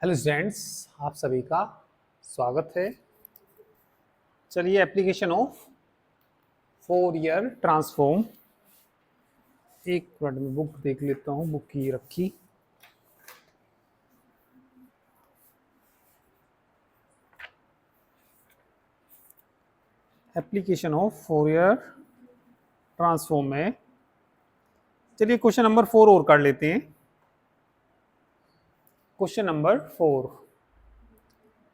Hello students, आप सभी का स्वागत है। चलिए एप्लीकेशन ऑफ फोरियर ट्रांसफॉर्म, एक मिनट में बुक देख लेता हूँ, बुक की रखी। एप्लीकेशन ऑफ फोरियर ट्रांसफॉर्म में चलिए क्वेश्चन नंबर 4 और कर लेते हैं। क्वेश्चन नंबर 4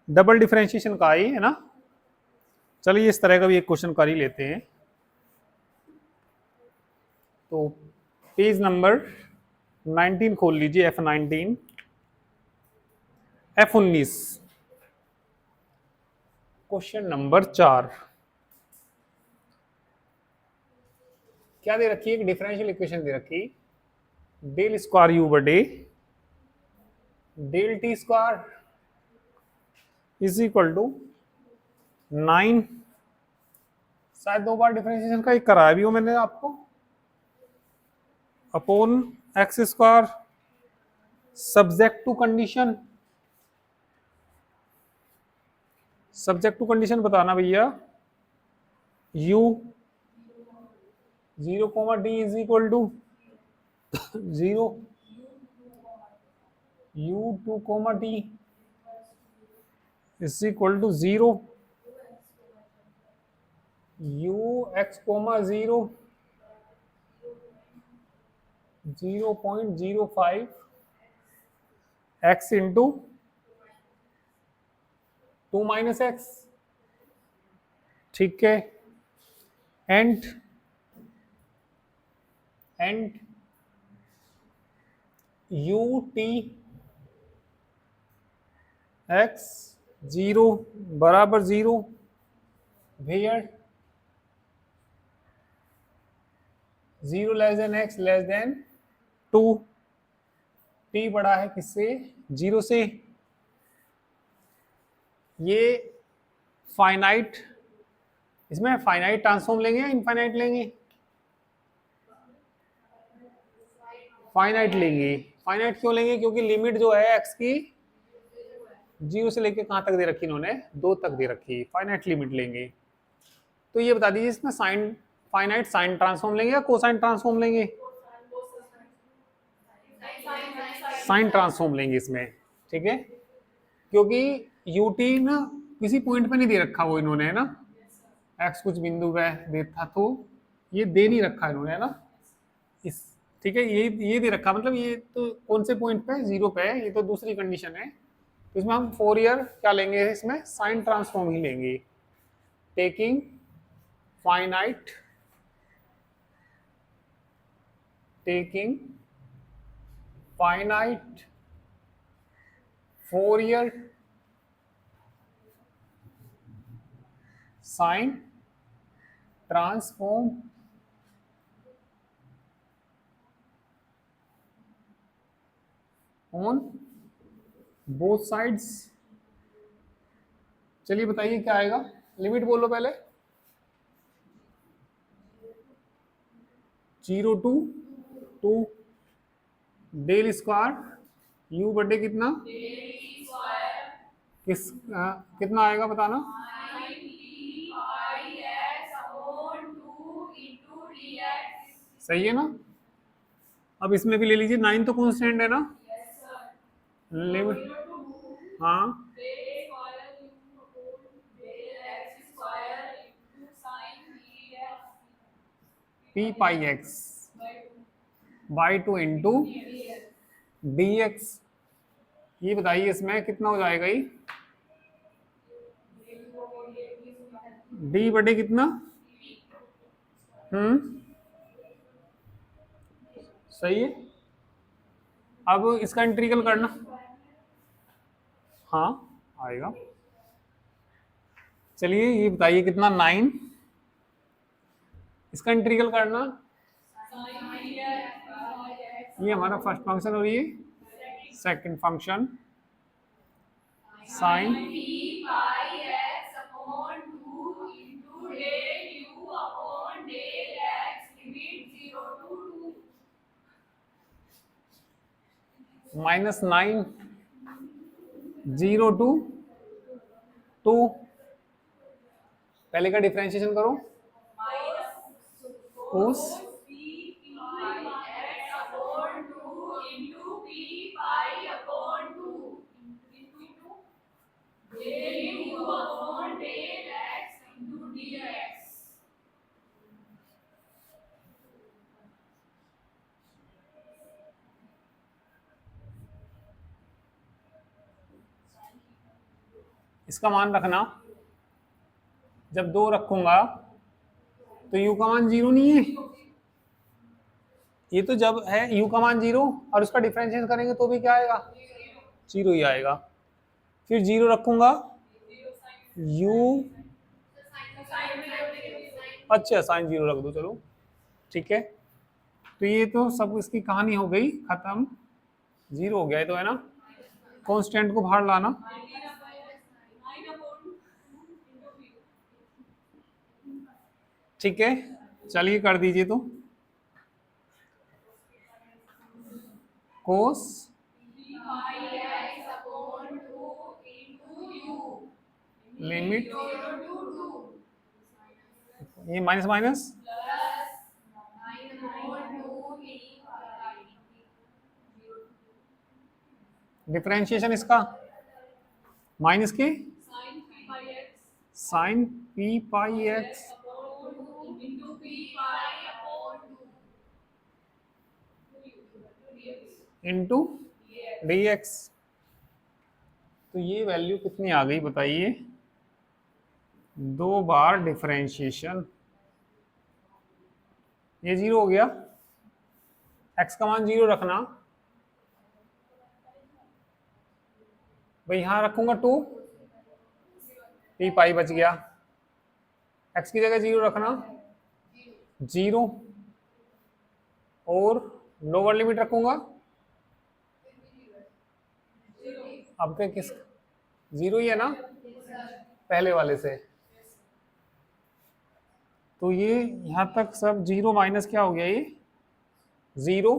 डबल डिफरेंशिएशन का ही है ना। चलिए इस तरह का भी एक क्वेश्चन कर ही लेते हैं। तो पेज नंबर 19 खोल लीजिए, F19 F19 क्वेश्चन नंबर 4। क्या दे रखी है? एक डिफरेंशियल इक्वेशन दे रखी, डेल स्क्वायर यू बटे del t square is equal to 9। शायद 2 बार डिफरेंशिएशन का एक कराया भी हो मैंने आपको, upon x square subject to condition. Subject to condition बताना भैया, u 0, d is equal to 0, u2, d is equal to 0, ux, 0 0.05 x into 2 minus x. ठीक है, एंड u t x 0 बराबर 0 where 0 less than x less than 2। t बड़ा है किससे? 0 से। ये फाइनाइट, इसमें फाइनाइट ट्रांसफॉर्म लेंगे या इनफाइनाइट लेंगे? फाइनाइट लेंगे। फाइनाइट क्यों लेंगे? क्योंकि लिमिट जो है x की 0 से लेके कहां तक दे रखी इन्होंने? 2 तक दे रखी। फाइनाइट लिमिट लेंगे। तो ये बता दीजिए इसमें साइन फाइनाइट साइन ट्रांसफॉर्म लेंगे या कोसाइन ट्रांसफॉर्म लेंगे? साइन ट्रांसफॉर्म लेंगे इसमें। ठीक है, क्योंकि ut ना किसी पॉइंट पे नहीं दे रखा वो इन्होंने, है ना। x कुछ बिंदु पे दे था, तो ये दे नहीं रखा इन्होंने, है ना। इस ठीक है, ये दे रखा, मतलब ये तो कौन से पॉइंट पे? 0 पे है। ये तो दूसरी कंडीशन है। तो इसमें हम फोरियर क्या लेंगे? इसमें साइन ट्रांसफॉर्म ही लेंगे, taking finite Fourier sine transform on both sides. चलिए बताइए क्या आएगा। लिमिट बोलो पहले। 0 to 2 डेल स्क्वायर u बटे कितना? कितना आएगा बताना। सही है ना। अब इसमें भी ले लीजिए, 9 तो कांस्टेंट है ना। लिमिट, हाँ, p pi x by 2 into D x. ये बताइए इसमें कितना हो जाएगा? ये d बटे कितना? सही है। अब इसका इंटीग्रल करना। हाँ आएगा। चलिए ये बताइए कितना? 9। इसका इंटीग्रल करना। ये हमारा फर्स्ट फंक्शन और ये सेकंड फंक्शन साइन -9 0 to 2, पहले का डिफरेंशिएशन करो, कोस इसका मान रखना, जब 2 रखूंगा तो u का मान 0 नहीं है, ये तो जब है u का मान 0 और उसका डिफरेंशिएशन करेंगे तो भी क्या आएगा, 0 ही आएगा। फिर 0 रखूंगा, u, अच्छा साइन 0 रख दो, चलो ठीक है। तो ये तो सब इसकी कहानी हो गई खत्म, 0 हो गया है तो, है ना। कांस्टेंट को बाहर लाना, ठीक है, चलिए कर दीजिए तो। कोस लिमिट, ये माइनस माइनस, डिफरेंशिएशन इसका माइनस के sign P pi x into D x. तो ये वैल्यू कितनी आ गई बताइए, 2 बार डिफरेंशिएशन, ये 0 हो गया, x का मान 0 रखना, भाई यहां रखूंगा 2, पी पाई बच गया, x की जगह 0 रखना, 0, और लोअर लिमिट रखूंगा, अब क्या किस 0 ही है ना पहले वाले से, तो ये यहां तक सब 0 माइनस क्या हो गया, ये 0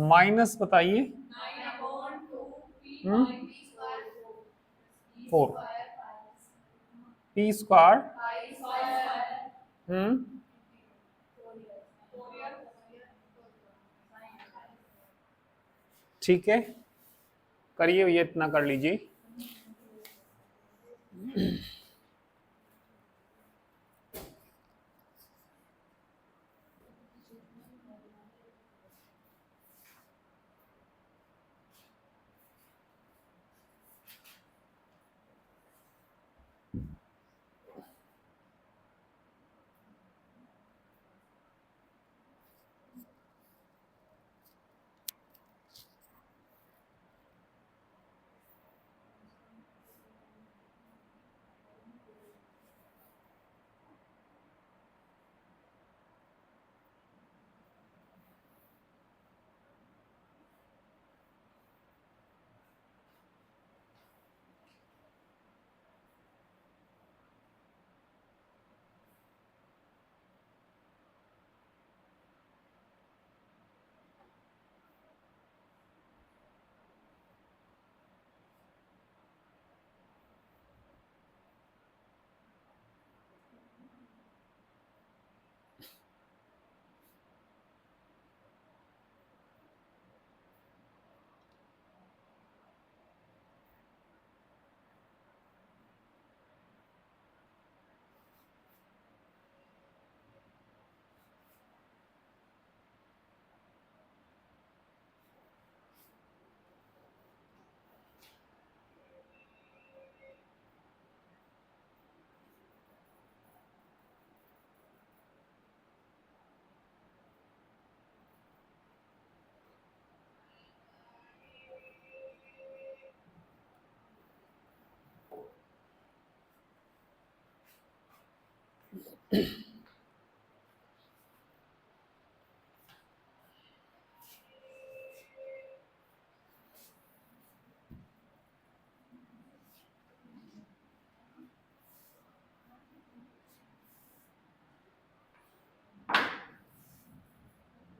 माइनस बताइए 4 पी स्क्वायर, ठीक है, करिए ये इतना कर लीजिए।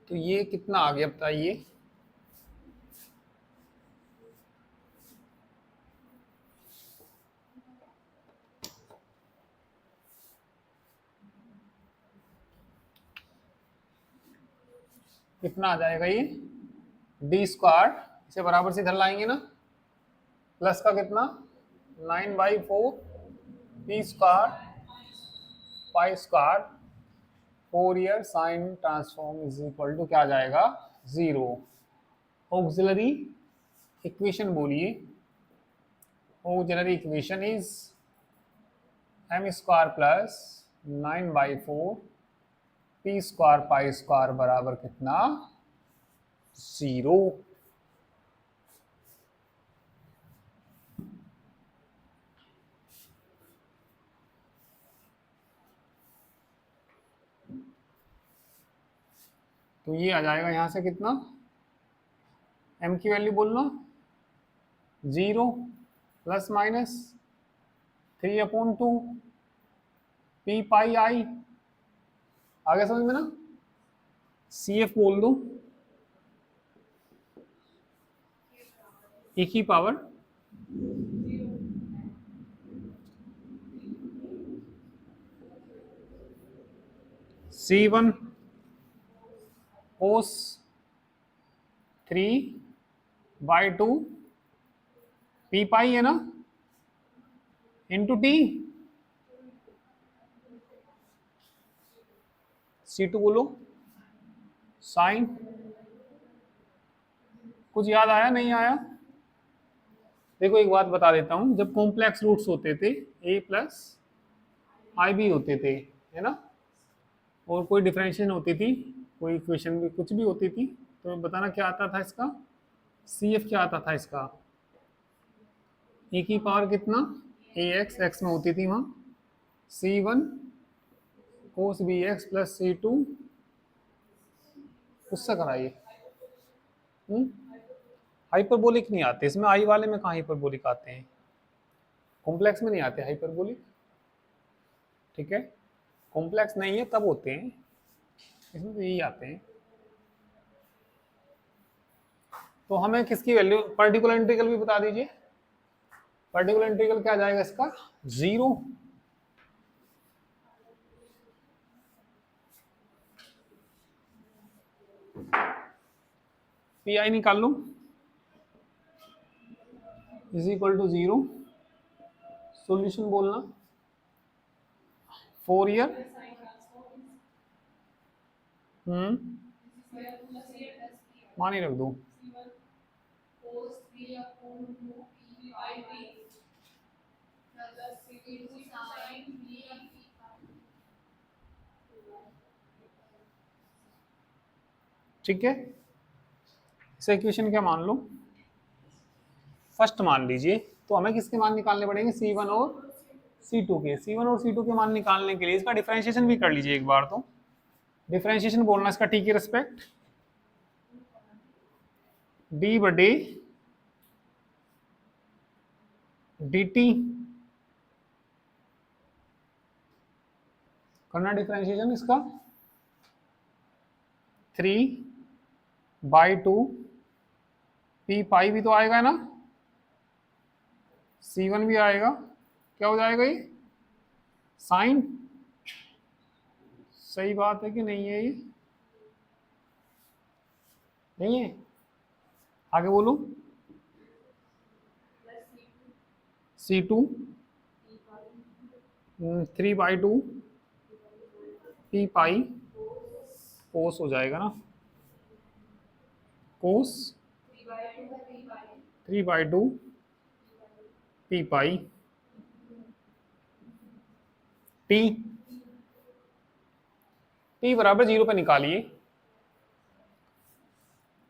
तो ये कितना आ गया बताइए, कितना आ जाएगा ये डी स्क्वायर, इसे बराबर से इधर लाएंगे ना, प्लस का कितना 9/4 P square pi square 4 sine transform is equal to क्या आ जाएगा 0। ऑक्सिलरी इक्वेशन बोलिए, auxiliary equation is M square plus 9/4 P square pi square बराबर कितना 0। तो ये आ जाएगा यहां से कितना, m की वैल्यू बोलना 0 प्लस माइनस 3/2 पी पाई आई, आगे समझ में ना, CF बोल दो e की पावर C1 cos 3/2 पी पाई है ना इंटू टी, C2 बोलो साइन। कुछ याद आया नहीं आया? देखो एक बात बता देता हूं, जब कॉम्प्लेक्स रूट्स होते थे a प्लस आई बी होते थे, है ना, और कोई डिफरेंशिएशन होती थी, कोई इक्वेशन भी कुछ भी होती थी, तो बताना क्या आता था इसका, CF क्या आता था इसका, e की पावर कितना ax, x में होती थी वहां C1 cos bx plus C2, उससे कराइए। हाइपरबोलिक नहीं आते इसमें, आई वाले में कहाँ हाइपरबोलिक आते हैं, कॉम्प्लेक्स में नहीं आते हाइपरबोलिक, ठीक है, कॉम्प्लेक्स नहीं है तब होते हैं, इसमें तो यही आते हैं। तो हमें किसकी वैल्यू, पर्टिकुलर इंटीग्रल भी बता दीजिए, पर्टिकुलर इंटीग्रल क्या जाएगा इसका 0, पी आई निकाल लो इज इक्वल टू 0, सॉल्यूशन बोलना 4 मान ही रख दो, ठीक है। इसे इक्वेशन क्या मान लो, फर्स्ट मान लीजिए, तो हमें किसके मान निकालने पड़ेंगे C1 और C2 के, C1 और C2 के मान निकालने के लिए इसका डिफरेंशिएशन भी कर लीजिए एक बार, तो डिफरेंशिएशन बोलना इसका t के रिस्पेक्ट d बटे dt करना डिफरेंशिएशन इसका 3/2 पी पाई भी तो आएगा ना, C1 भी आएगा, क्या हो जाएगा ये साइन, सही बात है कि नहीं है, ये नहीं है, आगे बोलो C2 3/2 पी पाई कोस हो जाएगा ना, कोस 3/2 पी पाई टी, टी बराबर 0 पे निकालिए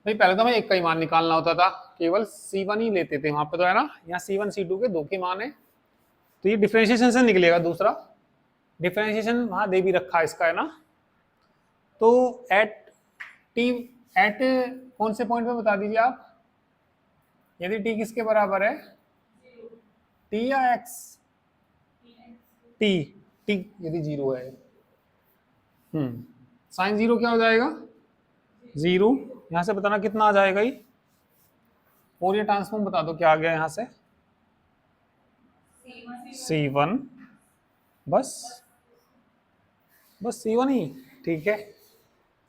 भाई, पहले तो हमें एक का ही मान निकालना होता था, केवल C1 ही लेते थे वहां पे, तो है ना, यहाँ C1 C2 के दो के मान है, तो ये डिफरेंशिएशन से निकलेगा, दूसरा डिफरेंशिएशन वहां दे भी रखा है इसका, है ना, तो एट टी, एट कौन से पॉइंट पे बता दीजिए आप, यदि टी किसके बराबर है, टी या एक्स, टी, टी यदि 0 है, साइन 0 क्या हो जाएगा 0, यहां से बताना कितना आ जाएगा ये, और ये ट्रांसफॉर्म बता दो क्या आ गया यहां से C1, बस बस C1 ही, ठीक है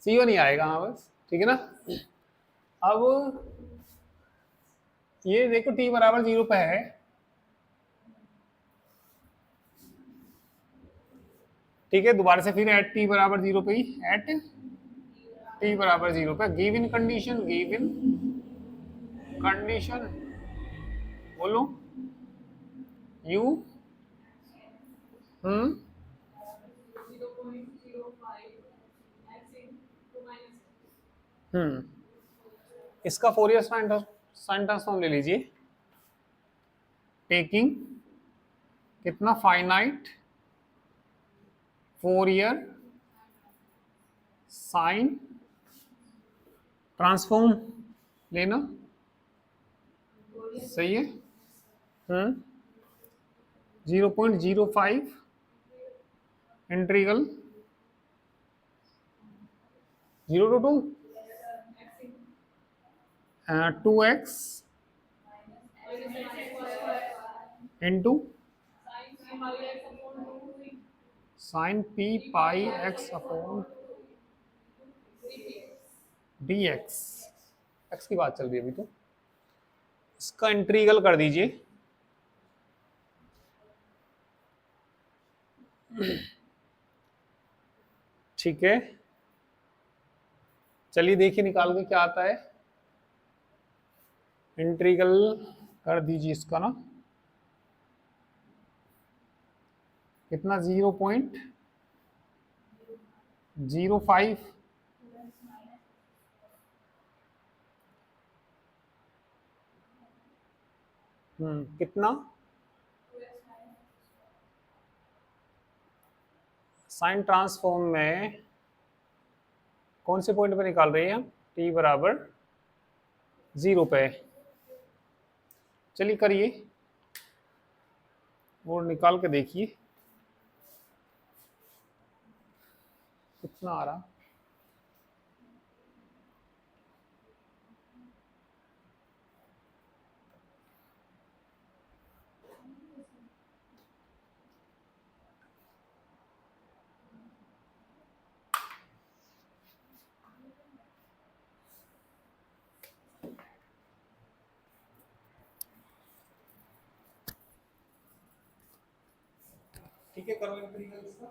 C1 ही आएगा, हाँ बस ठीक है ना। अब ये देखो t बराबर 0 पे है, ठीक है। दोबारा से फिर एट t बराबर 0 पे ही, एट t बराबर 0 पे give in condition, give in condition, बोलो u हम्म हम्म इसका फोरियर साइन ट्रांसफॉर्म ले लीजिए, टेकिंग कितना फाइनाइट फोरियर साइन ट्रांसफॉर्म लेना, सही है। 0.05 integral 0 to 2x into sine p pi x upon dx, x की बात चल रही है अभी तो, इसका इंटीग्रल कर दीजिए। ठीक है, चलिए देखिए निकाल के क्या आता है। इंटीग्रल कर दीजिए इसका ना, कितना 0.05 कितना साइन ट्रांसफॉर्म में कौन से पॉइंट पे निकाल रहे हैं हम, t बराबर 0 पे। चलिए करिए और निकाल के देखिए कितना आ रहा। ठीक है, करो इंटीग्रल इसका।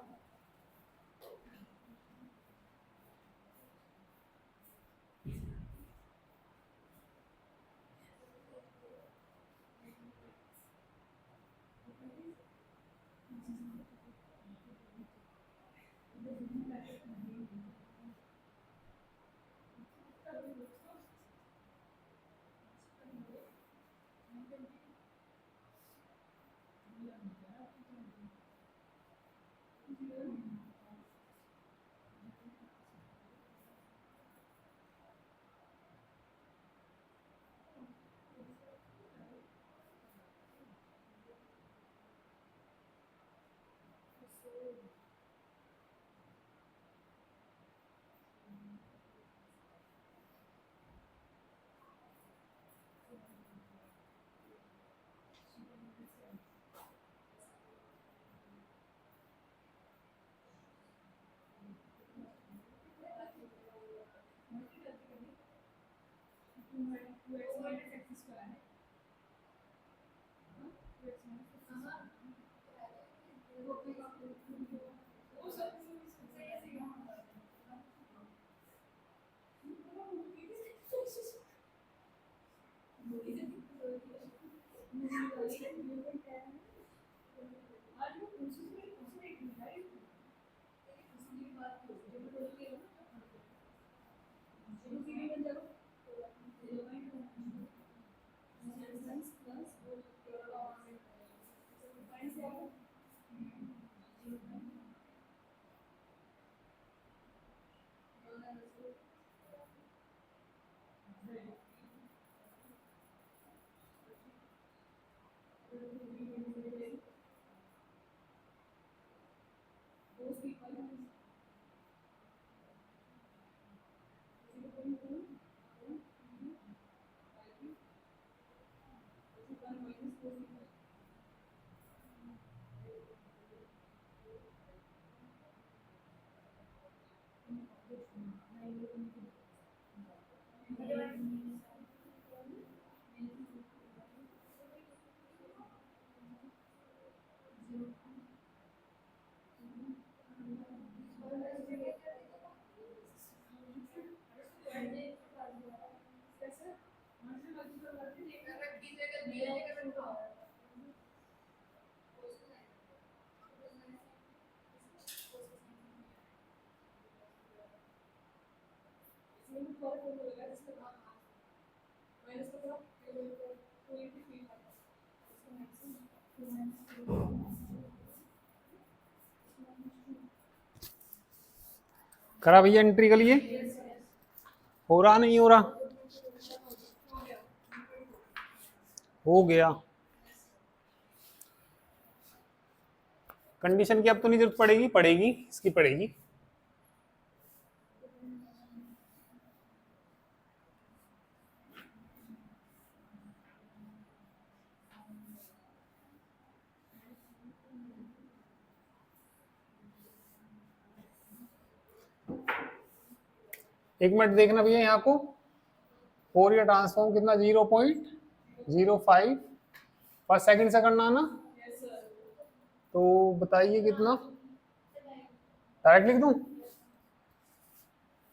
करा भैया एंट्री के लिए? हो रहा नहीं हो रहा? हो गया। कंडीशन की अब तो नहीं जरूरत पड़ेगी, पड़ेगी, इसकी पड़ेगी। एक मिनट देखना भैया यहाँ को, फोरियर ट्रांसफॉर्म कितना 0.05 पर सेकंड से करना है ना? तो बताइए कितना, डायरेक्ट लिख दूं?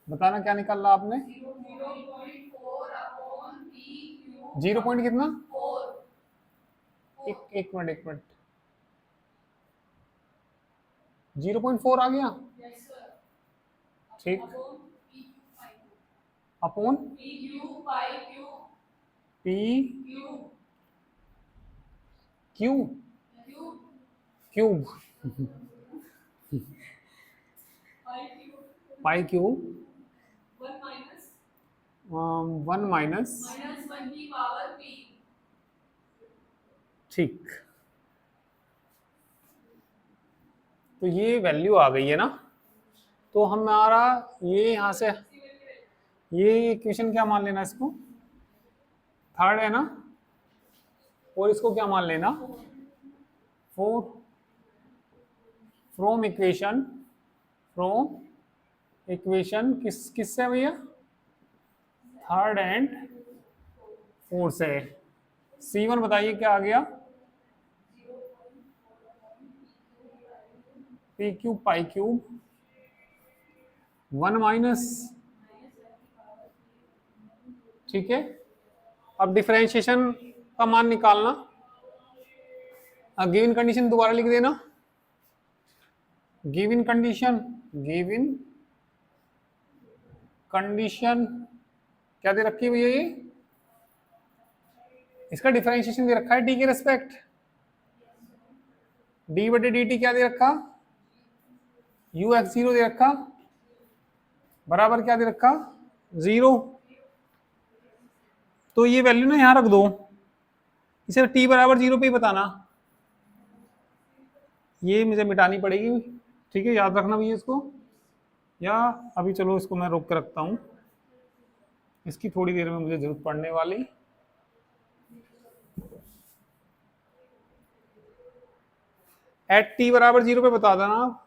बताना क्या निकाल रहा आपने? 0 पॉइंट कितना? एक मिनट, एक मिनट, 0.4 आ गया। ठीक, अपॉन पी क्यू क्यूब पाई क्यूब 1 माइनस, ठीक। तो ये वैल्यू आ गई है ना? तो हमारा ये यहाँ से ये इक्वेशन क्या मान लेना, इसको थर्ड है ना, और इसको क्या मान लेना, फोर। फ्रॉम इक्वेशन किससे भैया? थर्ड एंड फोर्थ से। C1 बताइए क्या आ गया? पी क्यूब पाई क्यूब 1 माइनस, ठीक है। अब डिफरेंशिएशन का मान निकालना। गिवन कंडीशन दोबारा लिख देना। गिवन कंडीशन क्या दे रखी है भैया? ये इसका डिफरेंशिएशन दे रखा है डी के रेस्पेक्ट। डी बटे डी टी क्या दे रखा? यू एक्स जीरो दे रखा, बराबर क्या दे रखा? 0। तो ये वैल्यू ना यहां रख दो, इसे t बराबर 0 पे ही बताना। ये मुझे मिटानी पड़ेगी, ठीक है, याद रखना भैया इसको। या अभी चलो इसको मैं रोक के रखता हूँ, इसकी थोड़ी देर में मुझे जरूरत पड़ने वाली। एट t बराबर 0 पे बता देना।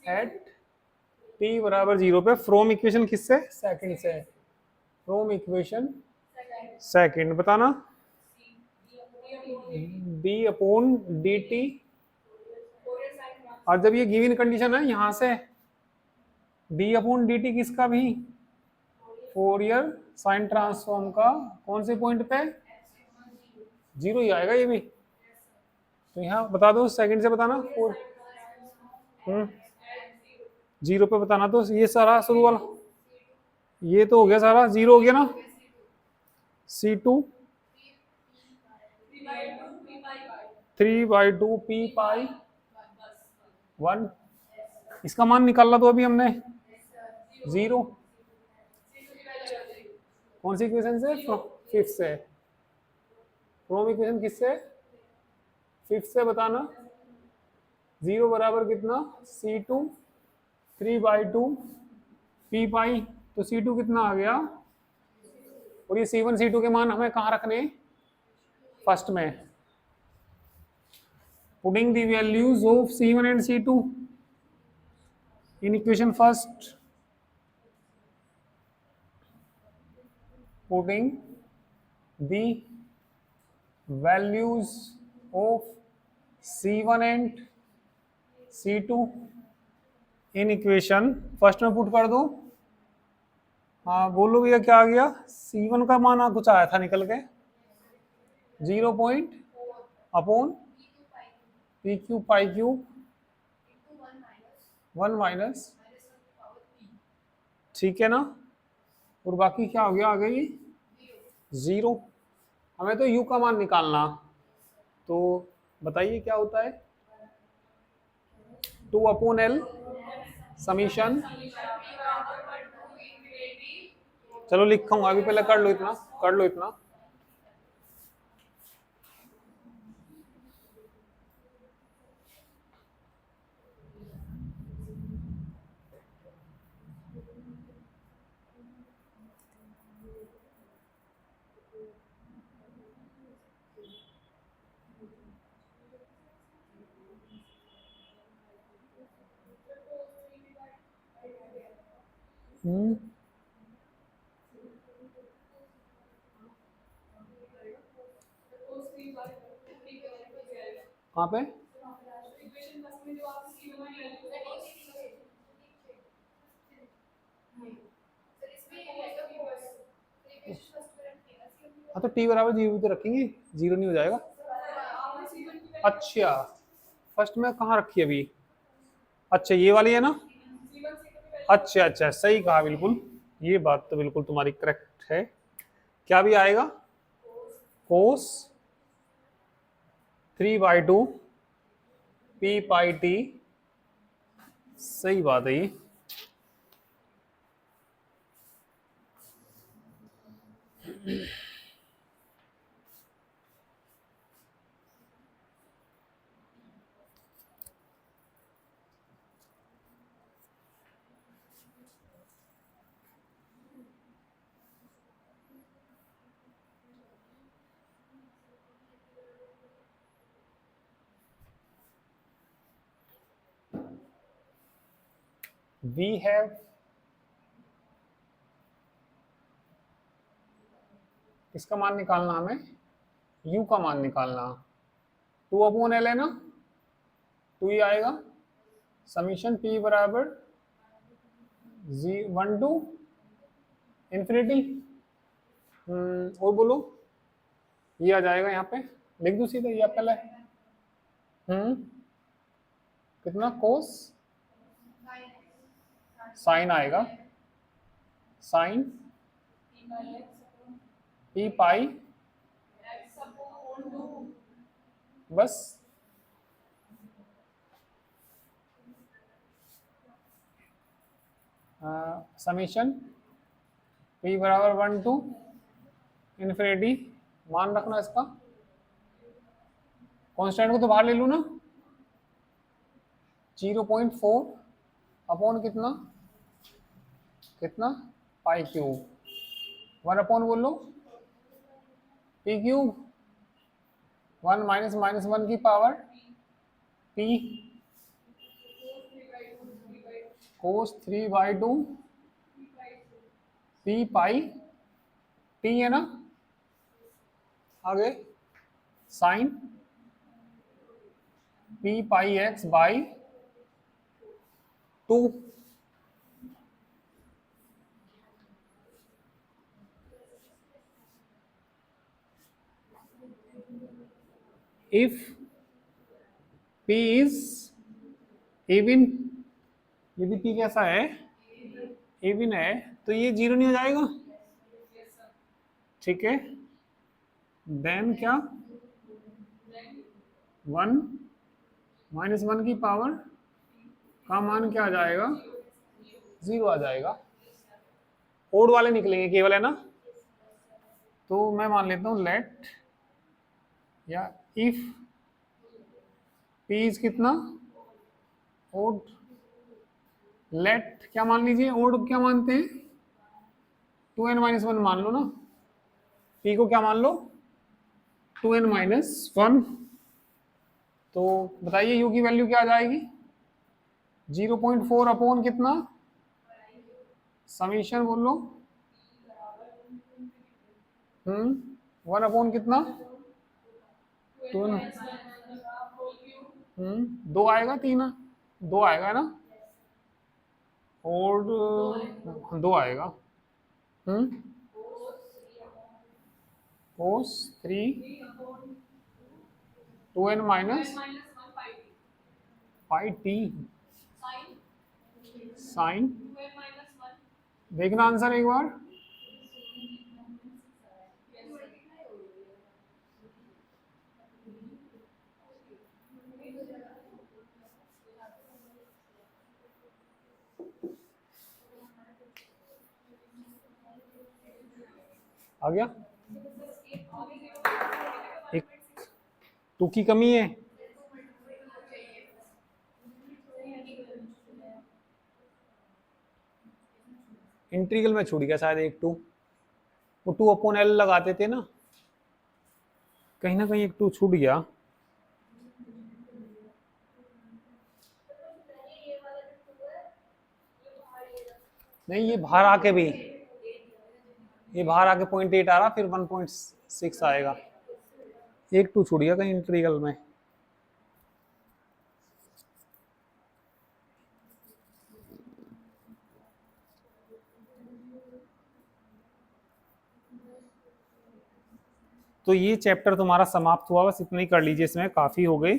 एट t बराबर 0 पे फ्रॉम इक्वेशन किससे? सेकंड से। फ्रॉम इक्वेशन सेकंड बताना। d upon dt। और जब ये गिवन कंडीशन है यहां से d अपॉन dt किसका भी? फोरियर साइन ट्रांसफॉर्म का। कौन से पॉइंट पे? 0 ही आएगा ये भी। तो यहाँ बता दो, सेकंड से बताना। 0 पे बताना। तो ये सारा शुरू वाला ये तो हो गया, सारा 0 हो गया ना। C2 3/2 p पाई 1। इसका मान निकालना तो अभी हमने 0। कौन सी इक्वेशन से? फिफ्थ से। फ्रॉम इक्वेशन किससे? फिफ्थ से बताना। 0 बराबर कितना? C2 3/2 p पाई। तो C2 कितना आ गया? और ये C1 C2 के मान हमें कहाँ रखने? फर्स्ट में। Putting the values of C1 and C2 in equation first. Putting the values of C1 and C2 in equation first में पुट कर दो। हाँ बोलो भैया क्या आ गया? C1 का मान कुछ आया था निकल के 0 पॉइंट अपॉन पी क्यूब पाई क्यूब 1 माइनस, ठीक है ना। और बाकी क्या हो गया? आ गई 0। हमें तो u का मान निकालना, तो बताइए क्या होता है, 2/L समीशन, चलो लिखा हूँ अभी, पहले कर लो इतना, कर लो इतना। कहाँ पे, हाँ तो टी बराबर 0 भी तो रखेंगे, 0 नहीं हो जाएगा। अच्छा फर्स्ट में कहाँ रखी है अभी, अच्छा ये वाली है ना, अच्छा अच्छा सही कहा बिल्कुल, ये बात तो बिल्कुल तुम्हारी करेक्ट है। क्या भी आएगा, कोस 3/2 पी पाई टी, सही बात है ये। वी हैव, किसका मान निकालना हमें, u का मान निकालना, 2/L है ना, 2 ही आएगा, समीशन p बराबर 1 to इंफिनिटी, और बोलो, ये आ जाएगा यहाँ पे, लिख दो सीधा ये पहले, कितना कोस, साइन आएगा, साइन पी पाई, बस समीशन पी बराबर 1 to इंफिनिटी, मान रखना इसका, कांस्टेंट को तो बाहर ले लूँ ना, 0.4 अपॉन कितना, कितना पाई क्यूब, 1 अपॉन बोलो पी क्यूब, 1 माइनस माइनस 1 की power P, cos 3/2 P pi T है ना, आगे sine P pi x by 2, if P is even, यदि P कैसा है, इवन है, तो ये 0 नहीं हो जाएगा, ठीक है, देन क्या, 1 माइनस 1 की पावर का मान क्या आ जाएगा, 0 आ जाएगा, ओड वाले निकलेंगे केवल है ना, तो मैं मान लेता हूं लेट, या इफ P इज कितना, ओड, लेट क्या मान लीजिए, ओड क्या मानते हैं, 2n-1 मान लो ना, P को क्या मान लो, 2n-1, तो बताइए u की वैल्यू क्या आ जाएगी, 0.4 अपॉन कितना, समीशन बोल लो, 1 अपॉन कितना, 2, 2 आएगा, 3 2 आएगा ना, और 2 आएगा, कोस 3 2n- पाई टी, साइन, देखना आंसर एक बार, आ गया, एक 2 की कमी है। इंटीग्रल में छूट गया शायद एक 2, वो 2/L लगाते थे ना, कहीं ना कहीं एक 2 छूट गया। नहीं, ये बाहर आके भी, ये बाहर आके 0.8 आ रहा, फिर 1.6 आएगा, एक 2 छूट गया कहीं इंटीग्रल में। तो ये चैप्टर तुम्हारा समाप्त हुआ, बस इतना ही कर लीजिए, इसमें काफी हो गई।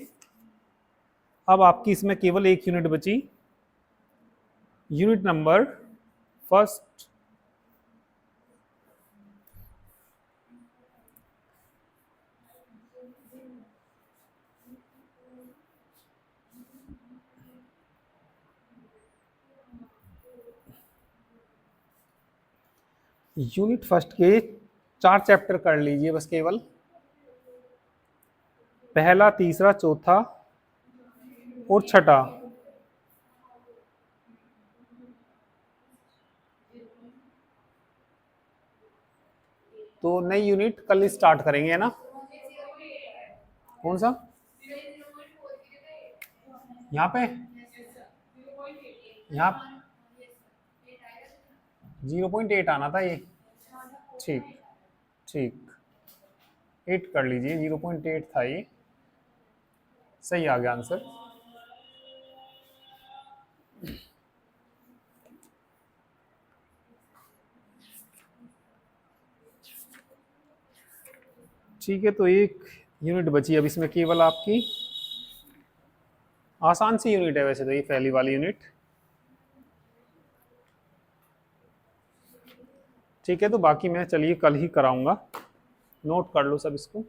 अब आपकी इसमें केवल एक यूनिट बची, unit number first. Unit first के 4 चैप्टर कर लीजिए बस केवल, पहला, तीसरा, चौथा और छठा। तो नई यूनिट कल स्टार्ट करेंगे, है ना? कौन सा? यहाँ पे, यहाँ 0.8 आना था ये। ठीक, ठीक, 8 कर लीजिए, 0.8 था ये, सही आ गया आंसर। ठीक है, तो एक यूनिट बची अब इसमें केवल आपकी, आसान सी यूनिट है वैसे तो ये पहली वाली यूनिट। ठीक है, तो बाकी मैं चलिए कल ही कराऊंगा, नोट कर लो सब इसको।